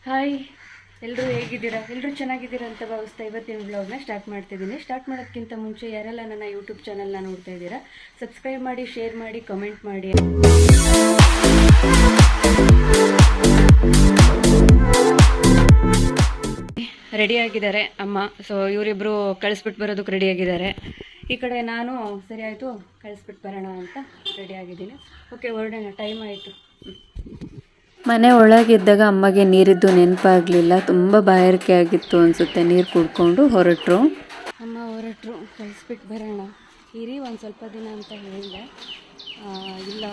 Hi, ಎಲ್ಲರೂ ಹೇಗಿದ್ದೀರಾ? ಎಲ್ಲರೂ ಚೆನ್ನಾಗಿದ್ದೀರಾ ಅಂತ ಭಾವಿಸ್ತಾ ಇವತ್ತಿನ ವ್ಲಾಗ್ನ ಸ್ಟಾರ್ಟ್ ಮಾಡ್ತಿದ್ದೀನಿ. ಸ್ಟಾರ್ಟ್ ಮಾಡೋದಕ್ಕಿಂತ ಮುಂಚೆ ಯಾರೆಲ್ಲ ನನ್ನ ಯೂಟ್ಯೂಬ್ ಚಾನಲ್ನ ನೋಡ್ತಾ ಇದ್ದೀರಾ, ಸಬ್ಸ್ಕ್ರೈಬ್ ಮಾಡಿ, ಶೇರ್ ಮಾಡಿ, ಕಮೆಂಟ್ ಮಾಡಿ. ರೆಡಿಯಾಗಿದ್ದಾರೆ ಅಮ್ಮ. ಸೊ ಇವರಿಬ್ಬರು ಕಳಿಸ್ಬಿಟ್ಟು ಬರೋದಕ್ಕೆ ರೆಡಿಯಾಗಿದ್ದಾರೆ. ಈ ಕಡೆ ನಾನು ಸರಿ ಆಯಿತು ಕಳಿಸ್ಬಿಟ್ಟು ಬರೋಣ ಅಂತ ರೆಡಿಯಾಗಿದ್ದೀನಿ. ಓಕೆ, ಹೊರಡೋಣ, ಟೈಮ್ ಆಯಿತು. ಮನೆ ಒಳಗಿದ್ದಾಗ ಅಮ್ಮಗೆ ನೀರಿದ್ದು ನೆನಪಾಗಲಿಲ್ಲ. ತುಂಬ ಬಾಯಾರಿಕೆ ಆಗಿತ್ತು ಅನಿಸುತ್ತೆ. ನೀರು ಕುಡ್ಕೊಂಡು ಹೊರಟರು. ಅಮ್ಮ ಹೊರಟರು, ಕಳಿಸ್ಬಿಟ್ಟು ಬರೋಣ ಇರಿ ಒಂದು ಸ್ವಲ್ಪ ದಿನ ಅಂತ ಹೇಳಿದೆ. ಇಲ್ಲ,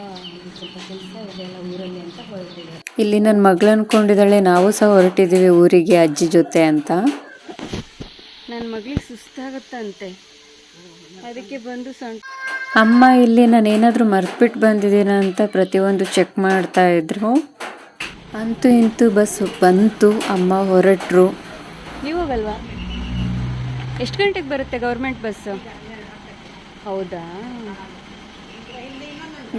ಸ್ವಲ್ಪ ಕೆಲಸ ಇದೆಲ್ಲ ಊರಲ್ಲಿ ಅಂತ ಹೊರಟಿದ್ದಾರೆ. ಇಲ್ಲಿ ನನ್ನ ಮಗಳು ಅಂದ್ಕೊಂಡಿದ್ದಾಳೆ ನಾವು ಸಹ ಹೊರಟಿದ್ದೀವಿ ಊರಿಗೆ ಅಜ್ಜಿ ಜೊತೆ ಅಂತ. ನನ್ನ ಮಗಳಿಗೆ ಸುಸ್ತಾಗುತ್ತಂತೆ, ಅದಕ್ಕೆ ಬಂದು ಅಮ್ಮ ಇಲ್ಲಿ ನಾನು ಏನಾದರೂ ಮರ್ತ್ಬಿಟ್ಟು ಬಂದಿದ್ದೀನ ಅಂತ ಪ್ರತಿಯೊಂದು ಚೆಕ್ ಮಾಡ್ತಾ ಇದ್ರು. ಅಂತೂ ಇಂತೂ ಬಸ್ ಬಂತು, ಅಮ್ಮ ಹೊರಟರು. ನೀವು ಹೋಗಲ್ವಾ? ಎಷ್ಟು ಗಂಟೆಗೆ ಬರುತ್ತೆ ಗೌರ್ಮೆಂಟ್ ಬಸ್ಸು? ಹೌದಾ,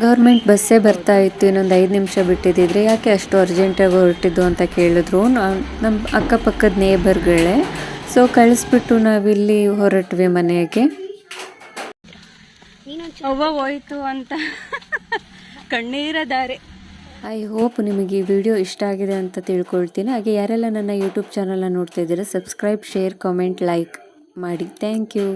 ಗೌರ್ಮೆಂಟ್ ಬಸ್ಸೇ ಬರ್ತಾ ಇತ್ತು. ಇನ್ನೊಂದು 5 ನಿಮಿಷ ಬಿಟ್ಟಿದ್ದಿದ್ರೆ ಯಾಕೆ ಅಷ್ಟು ಅರ್ಜೆಂಟಾಗಿ ಹೊರಟಿದ್ದು ಅಂತ ಕೇಳಿದ್ರು ನಮ್ಮ ಅಕ್ಕಪಕ್ಕದ ನೇಬರ್ಗಳೇ. ಸೊ ಕಳಿಸ್ಬಿಟ್ಟು ನಾವಿಲ್ಲಿ ಹೊರಟ್ವಿ ಮನೆಗೆ. ಅವ್ವ ಹೋಯ್ತು ಅಂತ ಕಣ್ಣೀರ ದಾರೆ. ಐ ಹೋಪ್ ನಿಮಗೆ ಈ ವಿಡಿಯೋ ಇಷ್ಟ ಆಗಿದೆ ಅಂತ ತಿಳ್ಕೊಳ್ತೀನಿ. ಹಾಗೆ ಯಾರೆಲ್ಲ ನನ್ನ ಯೂಟ್ಯೂಬ್ ಚಾನಲ್ನ ನೋಡ್ತಾ ಇದ್ದೀರಾ, ಸಬ್ಸ್ಕ್ರೈಬ್, ಶೇರ್, ಕಾಮೆಂಟ್, ಲೈಕ್ ಮಾಡಿ. Thank you.